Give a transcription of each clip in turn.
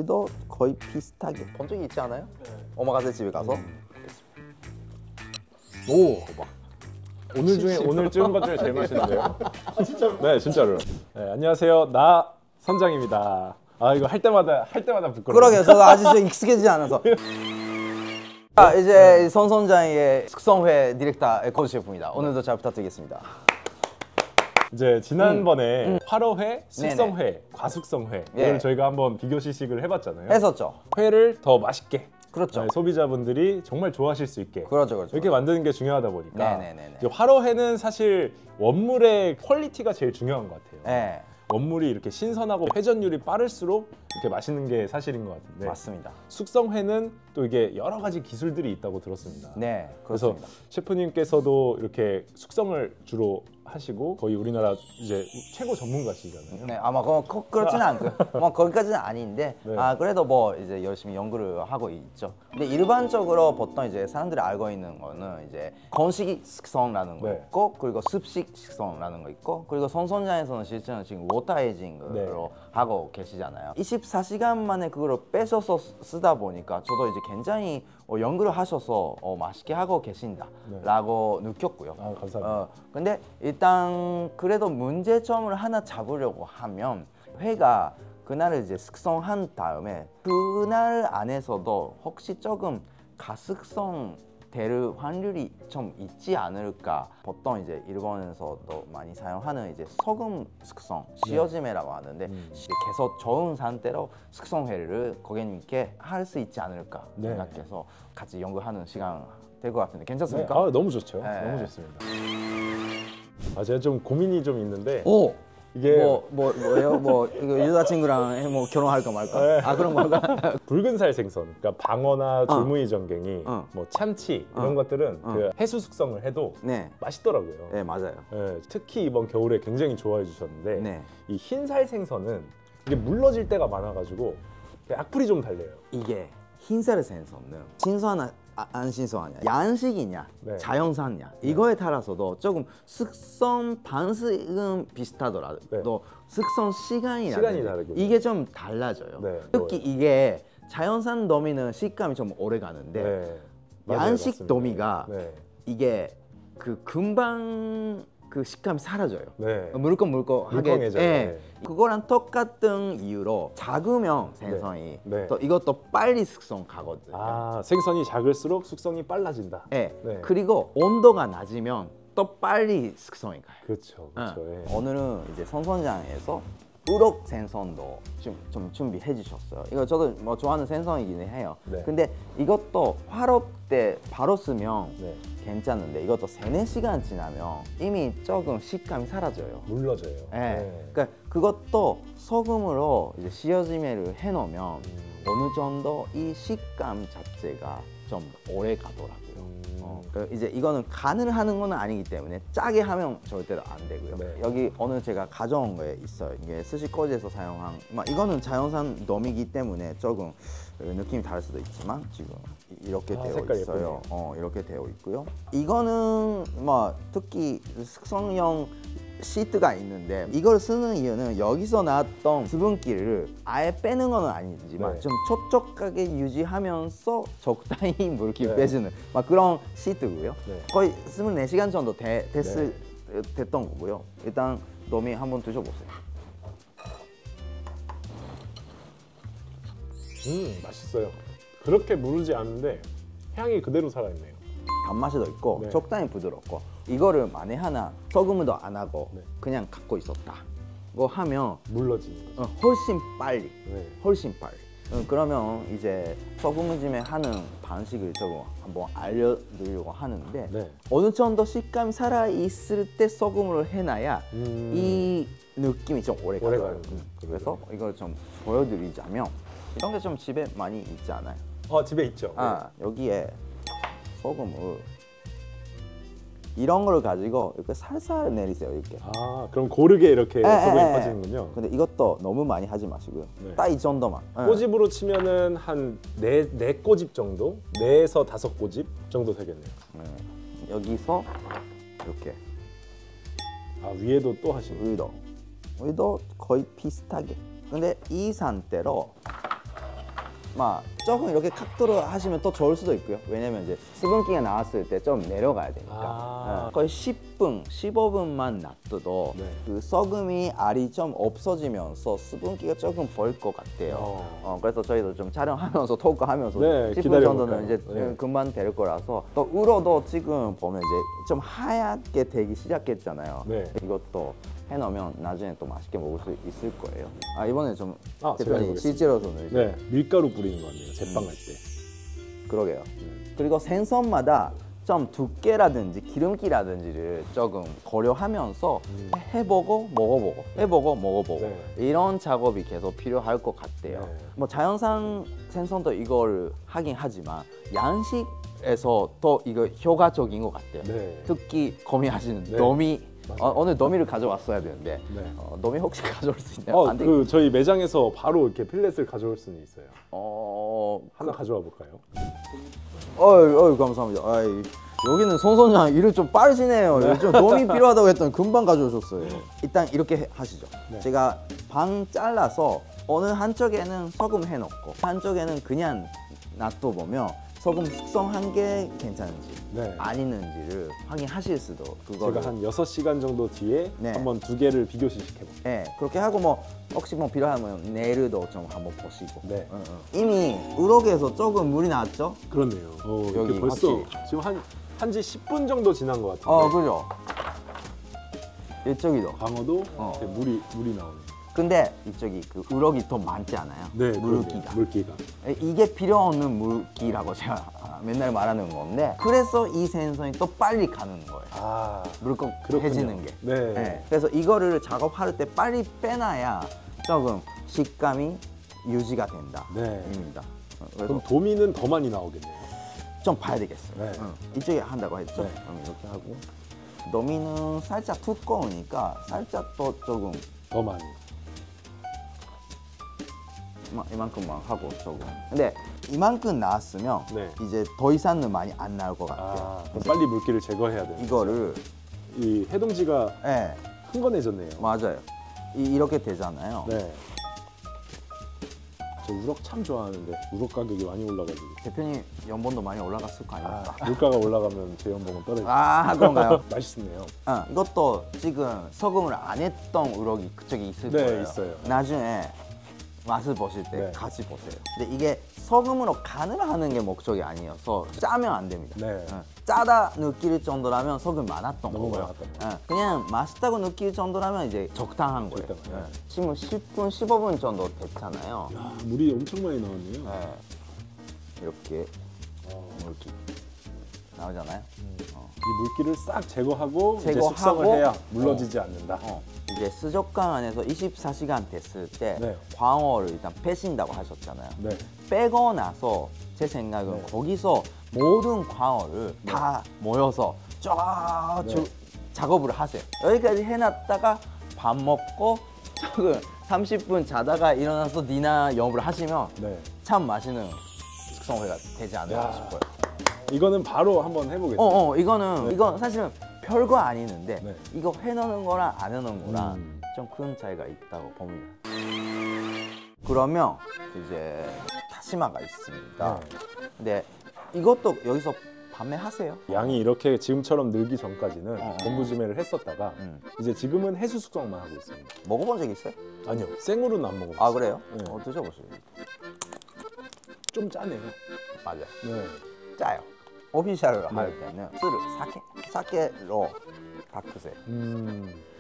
우리도 거의 비슷하게 본 적이 있지 않아요? 네. 오마카세 집에 가서. 오, 봐. 오늘 찍은 것 중에 제일 맛있는데요. 아 진짜로? 네, 진짜로. 네, 안녕하세요. 나 선장입니다. 아, 이거 할 때마다 부끄러워요. 그러게요. 저도 아직 좀 익숙해지지 않아서. 자, 이제 선 선장의 숙성회 디렉터 에코 셰프입니다. 오늘도 잘 부탁드리겠습니다. 이제 지난번에 8호회, 숙성회, 과숙성회 이걸 저희가 한번 비교 시식을 해봤잖아요. 했었죠. 회를 더 맛있게, 그렇죠. 소비자분들이 정말 좋아하실 수 있게 그렇죠. 이렇게 만드는 게 중요하다 보니까 네네네. 이제 화로회는 사실 원물의 퀄리티가 제일 중요한 것 같아요. 네. 원물이 이렇게 신선하고 회전율이 빠를수록 이렇게 맛있는 게 사실인 것 같은데 맞습니다. 숙성회는 또 이게 여러 가지 기술들이 있다고 들었습니다. 네, 그래서 그렇습니다. 셰프님께서도 이렇게 숙성을 주로 하시고 거의 우리나라 이제 최고 전문가시잖아요. 네, 아마 그렇지는 않고요. 뭐 거기까지는 아닌데, 네. 그래도 뭐 이제 열심히 연구를 하고 있죠. 근데 일반적으로 보통 이제 사람들이 알고 있는 거는 이제 건식 숙성라는 거 네. 있고, 그리고 습식 숙성라는 거 있고, 그리고 선선장에서는 실제는 지금 워터 에이징으로 하고 계시잖아요. 24시간 만에 그걸 빼셔서 쓰다 보니까 저도 이제 굉장히 연구를 하셔서 맛있게 하고 계신다라고 느꼈고요. 아, 감사합니다. 근데 일단 그래도 문제점을 하나 잡으려고 하면 회가 그날을 이제 숙성한 다음에 그날 안에서도 혹시 조금 가숙성 될 확률이 좀 있지 않을까. 보통 이제 일본에서도 많이 사용하는 이제 소금 숙성, 시어지메라고 하는데 계속 좋은 상태로 숙성회를 고객님께 할 수 있지 않을까 생각해서 같이 연구하는 시간 될 것 같은데 괜찮습니까? 네. 아, 너무 좋죠. 네. 너무 좋습니다. 제가 좀 고민이 좀 있는데 오! 이게 뭐예요? 뭐 이거 여자친구랑 뭐 결혼할까 말까? 네. 그런 건가? 붉은살 생선, 그러니까 방어나 줄무늬 전갱이, 뭐 참치 이런 것들은 그 해수 숙성을 해도 네. 맛있더라고요. 네, 맞아요. 네, 특히 이번 겨울에 굉장히 좋아해 주셨는데 네. 이 흰살 생선은 이게 물러질 때가 많아가지고 악플이 좀 달려요. 이게 흰살 생선은 신선한 안 신선하냐, 양식이냐, 자연산이냐 이거에 따라서도 조금 숙성 방식은 비슷하더라도 숙성 시간이 다르고 이게 좀 달라져요. 특히 이게 자연산 도미는 식감이 좀 오래 가는데 양식 도미가 이게 금방 그 식감이 사라져요. 물컹물컹하게. 그거랑 똑같은 이유로 작으면 생선이 또 이것도 빨리 숙성 가거든요. 생선이 작을수록 숙성이 빨라진다. 그리고 온도가 낮으면 또 빨리 숙성이 가요. 그렇죠. 오늘은 이제 선선장에서 우럭 생선도 좀 준비해 주셨어요. 이거 저도 뭐 좋아하는 생선이긴 해요. 근데 이것도 화로 때 바로 쓰면 괜찮은데 이것도 3-4시간 지나면 이미 조금 식감이 사라져요. 물러져요. 그러니까 그것도 소금으로 이제 시어지메를 해놓으면 어느 정도 이 식감 자체가 좀 오래 가더라고요. 그러니까 이제 이거는 간을 하는 건 아니기 때문에 짜게 하면 절대로 안 되고요. 여기 오늘 제가 가져온 거에 있어요. 이게 스시코지에서 사용한, 이거는 자연산 돔이기 때문에 조금 느낌이 다를 수도 있지만 지금 이렇게 되어 있어요. 이렇게 되어 있고요. 이거는 특히 숙성용 시트가 있는데 이걸 쓰는 이유는 여기서 나왔던 수분기를 아예 빼는 건 아니지만 좀 촉촉하게 유지하면서 적당히 물기 빼주는 그런 시트고요. 거의 24시간 정도 됐던 거고요. 일단 도미 한번 드셔보세요. 맛있어요. 그렇게 무르지 않은데 향이 그대로 살아있네요. 단맛이 더 있고 적당히 부드럽고 이거를 만에 하나 소금도 안 하고 그냥 갖고 있었다 뭐 하면 물러지는 거죠. 훨씬 빨리 그러면 이제 소금찜에 하는 방식을 조금 한번 알려드리려고 하는데 어느 정도 식감이 살아있을 때 소금을 해놔야 이 느낌이 좀 오래 가요. 그래서 이걸 좀 보여드리자면 이런 게 좀 집에 많이 있지 않아요? 집에 있죠. 여기에 소금을 이런 걸 가지고 이렇게 살살 내리세요. 이렇게. 그럼 고르게 이렇게 소금이 빠지는군요. 근데 이것도 너무 많이 하지 마시고요. 딱 이 정도만. 꼬집으로 치면은 한 4꼬집 정도? 4에서 5꼬집 정도 되겠네요. 여기서 이렇게. 위에도 또 하시는 위도 거의 비슷하게. 근데 이 상태로 조금 이렇게 각도로 하시면 더 좋을 수도 있고요. 왜냐면 이제 수분기가 나왔을 때 좀 내려가야 되니까. 거의 10분, 15분만 놔둬도 네. 그 썩음이 알이 좀 없어지면서 수분기가 조금 보일 것 같아요. 그래서 저희도 좀 촬영하면서 토크하면서 네, 10분 정도는 이제 네. 금방 될 거라서 또 우러도 지금 보면 이제 좀 하얗게 되기 시작했잖아요. 네. 이것도 해놓으면 나중에 또 맛있게 먹을 수 있을 거예요. 이번에 좀 제가 대표님 해보겠습니다. 실제로서는 이제 네, 밀가루 뿌리는 거 같네요. 제빵 할 때. 그러게요. 그리고 생선마다 좀 두께라든지 기름기라든지를 조금 고려하면서 해보고 먹어보고 해보고 먹어보고 네. 이런 작업이 계속 필요할 것 같아요. 네. 뭐 자연산 생선도 이걸 하긴 하지만 양식에서 더 이거 효과적인 것 같아요. 네. 특히 고민하시는 네. 너미 맞아요. 오늘 너미를 가져왔어야 되는데 네. 너미 혹시 가져올 수 있나요? 안 되겠- 저희 매장에서 바로 이렇게 필렛을 가져올 수는 있어요. 하나 가져와 볼까요? 어이 감사합니다. 여기는 손선장 일을 좀 빠르시네요. 요즘 너미 필요하다고 했더니 금방 가져오셨어요. 일단 이렇게 하시죠. 네. 제가 방 잘라서 어느 한쪽에는 소금 해놓고 한쪽에는 그냥 놔둬보면 소금 숙성한 게 괜찮은지 네. 아니는지를 확인하실 수도 그거를 제가 한 6시간 정도 뒤에 네. 한번 두 개를 비교 시식해볼게요. 네, 그렇게 하고 뭐 혹시 뭐 필요하면 내일도 좀 한번 보시고. 네. 이미 우럭에서 조금 물이 나왔죠? 그렇네요. 여기 이렇게 벌써 확실히. 지금 한지 10분 정도 지난 것 같은데. 그죠. 이쪽이도. 광어도 이렇게 물이 나오네요. 근데 이쪽이 그 우럭이 더 많지 않아요? 네, 물기가. 물기가. 이게 필요 없는 물기라고 제가 맨날 말하는 건데 그래서 이 생선이 또 빨리 가는 거예요. 물컥해지는 게. 네. 그래서 이거를 작업할 때 빨리 빼놔야 조금 식감이 유지가 된다. 네. 입니다. 그럼 그래서 도미는 더 많이 나오겠네요. 좀 봐야 되겠어요. 네. 이쪽에 한다고 했죠? 네. 그럼 이렇게 하고 너미는 살짝 두꺼우니까 살짝 더 조금 더 많이. 이만큼만 하고 조금. 근데 이만큼 나왔으면 네. 이제 더 이상은 많이 안 나올 것 같아요. 그럼 빨리 물기를 제거해야 돼요. 이거를 이 해동지가 네, 흥건해졌네요. 맞아요. 이렇게 되잖아요. 네. 저 우럭 참 좋아하는데 우럭 가격이 많이 올라가지고. 대표님 연봉도 많이 올라갔을 거 아닙니까? 물가가 올라가면 제 연봉은 떨어지죠. 그런가요? 맛있네요. 이것도 지금 소금을 안 했던 우럭이 그쪽에 있을 네, 거예요. 있어요. 나중에 맛을 보실 때 네. 같이 보세요. 근데 이게 소금으로 간을 하는 게 목적이 아니어서 짜면 안 됩니다. 네. 짜다 느낄 정도라면 소금 많았던 너무 거고요. 많았던 그냥 맛있다고 느낄 정도라면 이제 적당한 거예요. 적당한, 네. 지금 10분, 15분 정도 됐잖아요. 야, 물이 엄청 많이 나왔네요. 네. 이렇게 물기 나오잖아요. 이 물기를 싹 제거하고, 이제 제거하고, 숙성을 해야 물러지지 않는다. 이제 수족관 안에서 24시간 됐을 때 네. 광어를 일단 빼신다고 하셨잖아요. 네. 빼고 나서 제 생각은 네. 거기서 모든 광어를 다 모여서 쫙 네. 작업을 하세요. 여기까지 해놨다가 밥 먹고 조금 30분 자다가 일어나서 니나 영업을 하시면 네. 참 맛있는 숙성회가 되지 않을까 야. 싶어요. 이거는 바로 한번 해보겠습니다. 이거는 이건 사실은 별거 아니는데 네. 이거 해놓는 거랑 안 해놓는 거랑 음. 좀 큰 차이가 있다고 봅니다. 그러면 이제 다시마가 있습니다. 네. 근데 이것도 여기서 판매하세요? 양이 이렇게 지금처럼 늘기 전까지는 어. 건부지매를 했었다가 이제 지금은 해수 숙성만 하고 있습니다. 먹어본 적 있어요? 아니요, 생으로는 안 먹어봤어요. 그래요? 네. 드셔보세요. 좀 짜네요. 맞아요. 네. 짜요. 오피셜을 할 때는 술을 사케로 바꾸세요.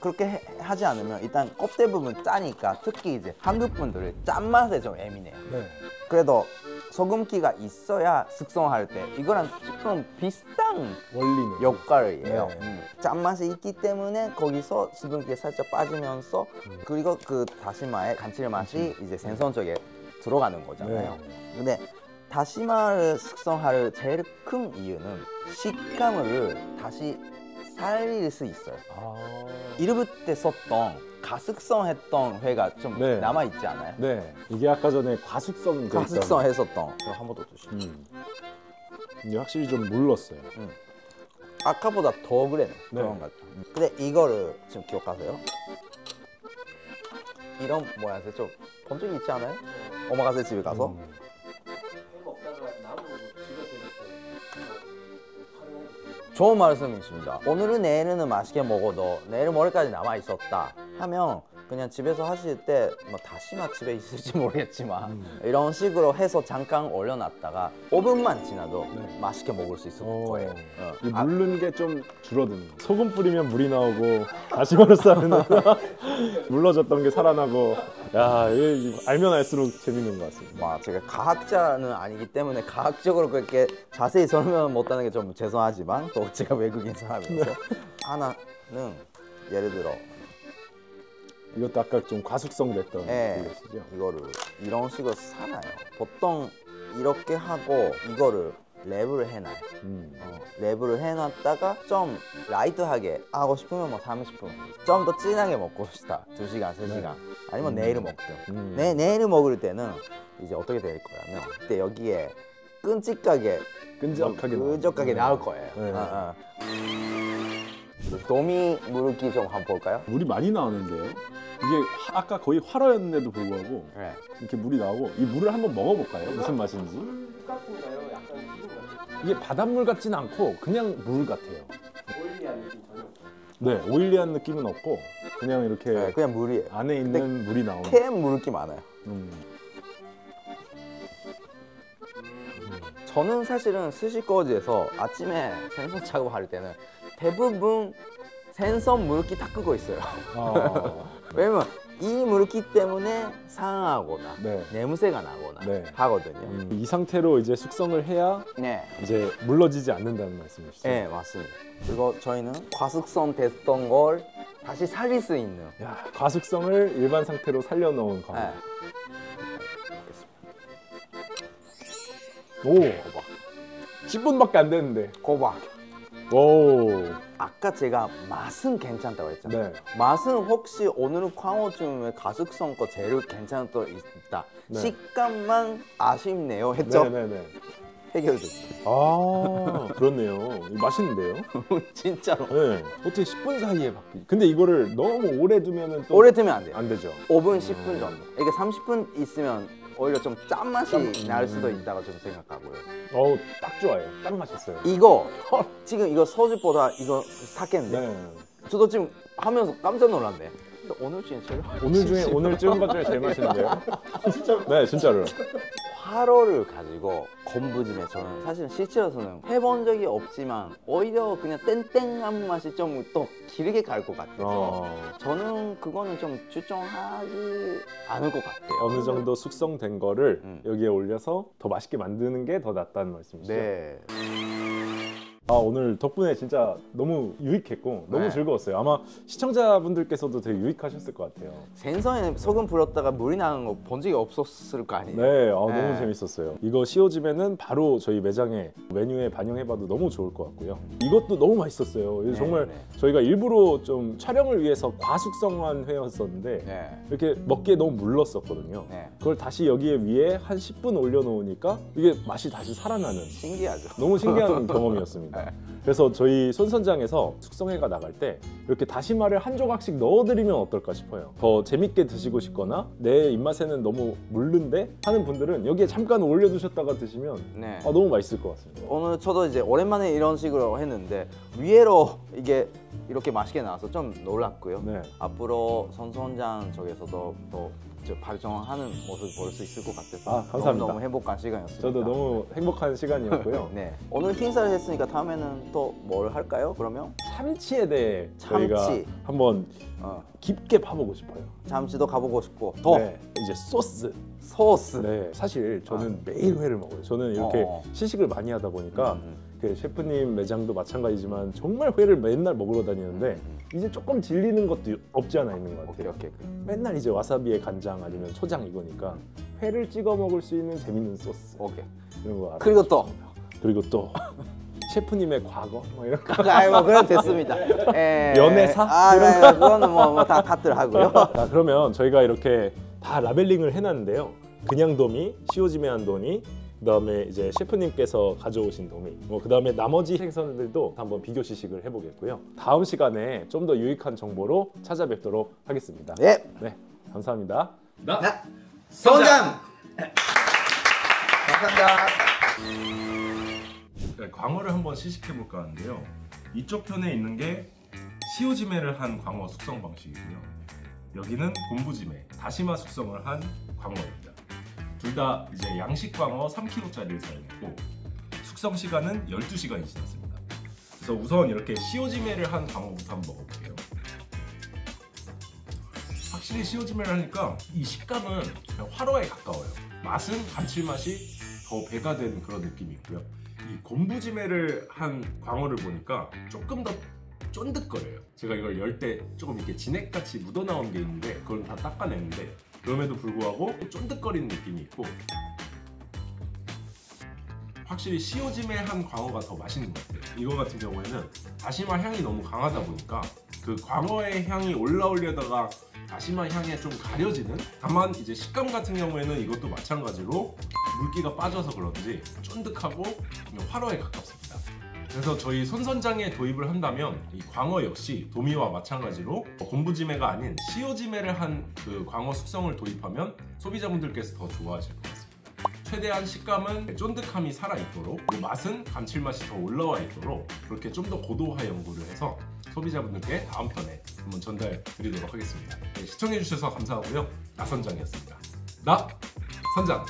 그렇게 하지 않으면 일단 껍질 부분 짜니까 특히 이제 한국 분들은 짠맛에 좀 예민해요. 네. 그래도 소금기가 있어야 숙성할 때 이거랑 조금 비슷한 원리는. 역할이에요. 네. 짠맛이 있기 때문에 거기서 수분기가 살짝 빠지면서 그리고 그 다시마의 감칠맛이 이제 생선 쪽에 들어가는 거잖아요. 네. 근데 다시마를 숙성할 제일 큰 이유는 식감을 다시 살릴 수 있어요. 이르브 때 썼던 가숙성했던 회가 좀 네. 남아있지 않아요? 네. 이게 아까 전에 과숙성 가숙성 했었던 그거 한 번 더 드시죠. 이게 확실히 좀 물렀어요. 아까보다 더 그래 네. 그런 것 같아요. 근데 이거를 지금 기억하세요? 이런 모양새 좀 본 적이 있지 않아요? 오마카세 집에 가서 좋은 말씀이십니다. 오늘은 내일은 맛있게 먹어도 내일 모레까지 남아 있었다 하면 그냥 집에서 하실 때 뭐 다시마 집에 있을지 모르겠지만 이런 식으로 해서 잠깐 올려놨다가 5분만 지나도 맛있게 먹을 수 있을 거예요. 이 물른 게 좀 줄어드는. 소금 뿌리면 물이 나오고 다시마로 싸면 물러졌던 게 살아나고. 야, 이게 알면 알수록 재밌는 것 같습니다. 제가 과학자는 아니기 때문에 과학적으로 그렇게 자세히 설명 못하는 게 좀 죄송하지만 또 제가 외국인 사람이라서 하나는 예를 들어 이것도 아까 좀 과숙성 됐던 그것이죠. 이거를 이런 식으로 사놔요. 보통 이렇게 하고 이거를 랩을 해놔요. 랩을 해놨다가 좀 라이트하게 하고 싶으면 뭐 30분 좀 더 진하게 먹고 싶다 2시간, 3시간 아니면 내일 먹든 내일 먹을 때는 이제 어떻게 될 거냐면 그때 여기에 끈적하게 나올 거예요. 도미 물기 좀 한번 볼까요? 물이 많이 나오는데요. 이게 아까 거의 활어였는데도 불구하고 이렇게 물이 나오고 이 물을 한번 먹어볼까요? 무슨 맛인지? 물 같은가요? 약간 기분 같아요? 이게 바닷물 같진 않고 그냥 물 같아요. 오일리한 느낌 전혀 없어요? 네, 오일리한 느낌은 없고 그냥 이렇게 그냥 물이에요. 안에 있는 물이 나오는. 캔 물기 많아요. 저는 사실은 스시거지에서 아침에 생선 작업할 때는 대부분 생선 물기 닦고 있어요. 왜냐면 이 물기 때문에 상하거나 냄새가 나거나 하거든요. 이 상태로 이제 숙성을 해야 이제 물러지지 않는다는 말씀이시죠? 네, 맞습니다. 그리고 저희는 과숙성 됐던 걸 다시 살릴 수 있는. 야, 과숙성을 일반 상태로 살려놓은 과목. 오, 고박. 10분밖에 안 됐는데. 고박. 오. 아까 제가 맛은 괜찮다고 했잖아요. 맛은 혹시 오늘은 광어쯤에 가숙성 거 재료 괜찮다 있다. 식감만 아쉽네요 했죠? 해결됐어요. 아, 그렇네요. 맛있는데요? 진짜로. 네. 어떻게 10분 사이에 바뀌지? 근데 이거를 너무 오래 두면은 또 오래 두면 안 돼요. 안 되죠. 5분, 10분 정도. 이게 30분 있으면 오히려 좀 짠맛이 날 수도 있다고 좀 생각하고요. 어우, 딱 좋아요. 딱 맛있어요. 이거 지금 이거 소주보다 이거 샀겠는데 저도 지금 하면서 깜짝 놀랐네. 오늘 중에 제일 오늘 찍은 것 중에 제일 맛있는데요? 진짜로? 네, 진짜로. 화로를 가지고 건부짐에 저는 사실 실제로서는 해본 적이 없지만 오히려 그냥 땡땡한 맛이 좀 또 길게 갈 것 같아서 저는 그거는 좀 추천하지 않을 것 같아요. 어느 정도 숙성된 거를 여기에 올려서 더 맛있게 만드는 게 더 낫다는 말씀이시죠? 네. 아, 오늘 덕분에 진짜 너무 유익했고 너무 즐거웠어요. 아마 시청자분들께서도 되게 유익하셨을 것 같아요. 생선에 소금 불었다가 물이 나는 거 본 적이 없었을 거 아니에요? 네, 너무 재밌었어요. 이거 씌워지면은 바로 저희 매장에 메뉴에 반영해봐도 너무 좋을 것 같고요. 이것도 너무 맛있었어요. 정말 저희가 일부러 좀 촬영을 위해서 과숙성한 회였었는데 이렇게 먹기에 너무 물렀었거든요. 그걸 다시 여기에 위에 한 10분 올려놓으니까 이게 맛이 다시 살아나는 신기하죠. 너무 신기한 경험이었습니다. 그래서 저희 손선장에서 숙성회가 나갈 때 이렇게 다시마를 한 조각씩 넣어드리면 어떨까 싶어요. 더 재밌게 드시고 싶거나 내 입맛에는 너무 물른데 하는 분들은 여기에 잠깐 올려두셨다가 드시면 너무 맛있을 것 같습니다. 오늘 저도 이제 오랜만에 이런 식으로 했는데 위에로 이게 이렇게 맛있게 나와서 좀 놀랐고요. 앞으로 손선장 쪽에서도 또 발전하는 모습을 볼 수 있을 것 같아서 감사합니다. 너무 행복한 시간이었습니다. 저도 너무 행복한 시간이었고요. 오늘 흰살을 했으니까 다음에는 또 뭘 할까요? 그러면? 참치에 대해 저희가 한번 깊게 파보고 싶어요. 참치도 가보고 싶고 또 이제 소스. 사실 저는 매일 회를 먹어요. 저는 이렇게 시식을 많이 하다 보니까 그 셰프님 매장도 마찬가지지만 정말 회를 맨날 먹으러 다니는데 이제 조금 질리는 것도 없지 않아 있는 것 같아요. 맨날 이제 와사비에 간장 아니면 초장 이거니까 회를 찍어 먹을 수 있는 재밌는 소스 이런 거 그리고 또 셰프님의 과거 뭐 이런 거. 그럼 됐습니다. 연애사? 그거는 뭐 다 카트를 하고요. 그러면 저희가 이렇게 다 라벨링을 해놨는데요. 그냥 도미, 시오지메한 도미, 그다음에 이제 셰프님께서 가져오신 도미, 그다음에 나머지 생선들도 한번 비교 시식을 해보겠고요. 다음 시간에 좀 더 유익한 정보로 찾아뵙도록 하겠습니다. 네, 감사합니다. 손장! 감사합니다. 광어를 한번 시식해볼까 하는데요. 이쪽 편에 있는 게 시오지메를 한 광어 숙성 방식이고요. 여기는 곰부지메, 다시마 숙성을 한 광어입니다. 둘 다 이제 양식 광어 3kg짜리를 사용했고 숙성 시간은 12시간이 지났습니다. 그래서 우선 이렇게 시오지메를 한 광어부터 한번 먹어볼게요. 확실히 시오지메를 하니까 이 식감은 그냥 화로에 가까워요. 맛은 감칠맛이 더 배가 되는 그런 느낌이 있고요. 이 곰부지메를 한 광어를 보니까 조금 더 쫀득거려요. 제가 이걸 열 때 조금 이렇게 진액같이 묻어나온 게 있는데 그걸 다 닦아냈는데 그럼에도 불구하고 쫀득거리는 느낌이 있고 확실히 시오지메 한 광어가 더 맛있는 것 같아요. 이거 같은 경우에는 다시마 향이 너무 강하다 보니까 그 광어의 향이 올라오려다가 다시마 향에 좀 가려지는? 다만 이제 식감 같은 경우에는 이것도 마찬가지로 물기가 빠져서 그런지 쫀득하고 화로에 가깝습니다. 그래서 저희 손선장에 도입을 한다면 이 광어 역시 도미와 마찬가지로 곰부지메가 아닌 시오지메를 한 그 광어 숙성을 도입하면 소비자분들께서 더 좋아하실 것 같습니다. 최대한 식감은 쫀득함이 살아있도록 맛은 감칠맛이 더 올라와 있도록 그렇게 좀 더 고도화 연구를 해서 소비자분들께 다음 편에 한번 전달 드리도록 하겠습니다. 네, 시청해주셔서 감사하고요. 나선장이었습니다. 나 선장!